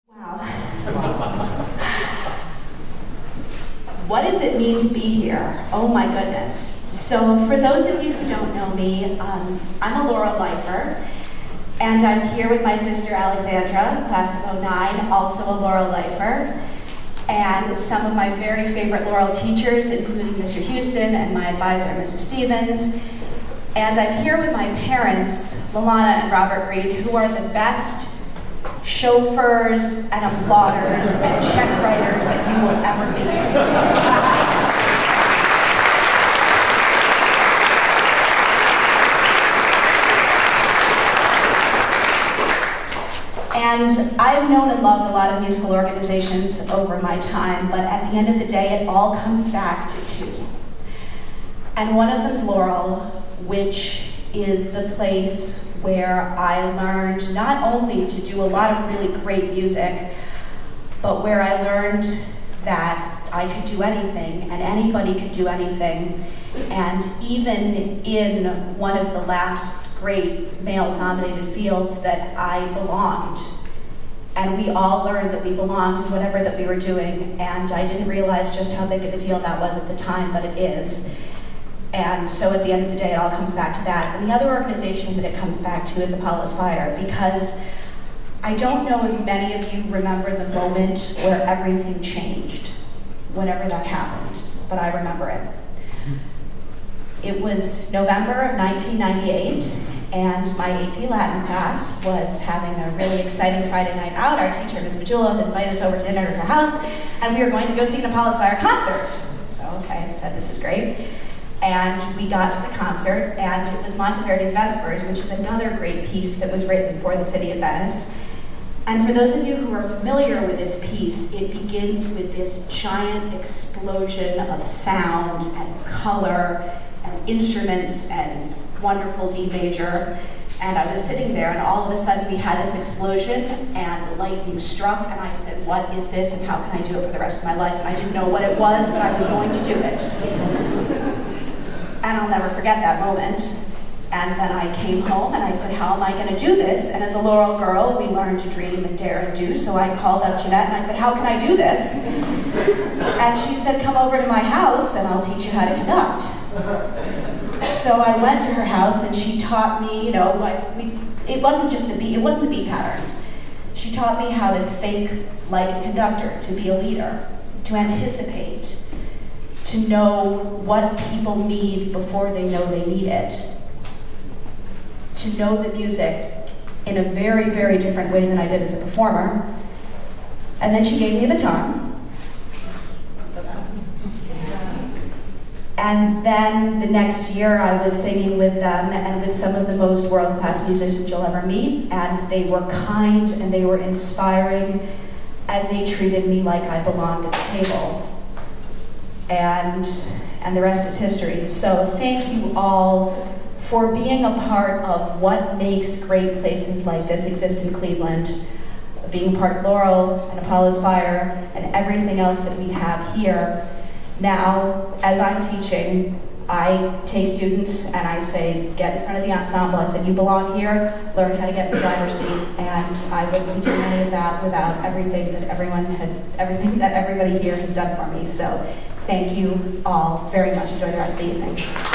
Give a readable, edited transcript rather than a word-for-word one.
Wow. What does it mean to be here? Oh my goodness. So for those of you who don't know me, I'm a Laurel lifer, and I'm here with my sister Alexandra, class of '09, also a Laurel lifer, and some of my very favorite Laurel teachers, including Mr. Houston and my advisor, Mrs. Stevens. And I'm here with my parents, Lalana and Robert Green, who are the best chauffeurs and applauders and check writers that you will ever meet. And I've known and loved a lot of musical organizations over my time, but at the end of the day, it all comes back to two. And one of them's Laurel, which is the place where I learned not only to do a lot of really great music, but where I learned that I could do anything and anybody could do anything. And even in one of the last great male-dominated fields that I belonged. And we all learned that we belonged in whatever that we were doing, and I didn't realize just how big of a deal that was at the time, but it is. And so at the end of the day, it all comes back to that. And the other organization that it comes back to is Apollo's Fire, because I don't know if many of you remember the moment where everything changed, whenever that happened, but I remember it. It was November of 1998, and my AP Latin class was having a really exciting Friday night out. Our teacher, Ms. Majula, had invited us over to dinner at her house, and we were going to go see an Apollo's Fire concert. So, okay, I said, this is great. And we got to the concert, and it was Monteverdi's Vespers, which is another great piece that was written for the city of Venice. And for those of you who are familiar with this piece, it begins with this giant explosion of sound and color and instruments and wonderful D major. And I was sitting there, and all of a sudden we had this explosion, and lightning struck, and I said, what is this, and how can I do it for the rest of my life? And I didn't know what it was, but I was going to do it. And I'll never forget that moment. And then I came home and I said, how am I going to do this? And as a Laurel girl, we learn to dream and dare and do. So I called up Jeanette and I said, how can I do this? And she said, come over to my house and I'll teach you how to conduct. So I went to her house and she taught me, it wasn't just the beat, it wasn't the beat patterns. She taught me how to think like a conductor, to be a leader, to anticipate, to know what people need before they know they need it, to know the music in a very, very different way than I did as a performer. And then she gave me a baton. And then the next year I was singing with them and with some of the most world-class musicians you'll ever meet, and they were kind and they were inspiring and they treated me like I belonged at the table. And the rest is history. So thank you all for being a part of what makes great places like this exist in Cleveland, being part of Laurel and Apollo's Fire and everything else that we have here. Now, as I'm teaching, I take students and I say, get in front of the ensemble. I said, you belong here, learn how to get in the driver's seat. And I wouldn't be doing any of that without everything that everybody here has done for me. So thank you all very much. Enjoy the rest of the evening.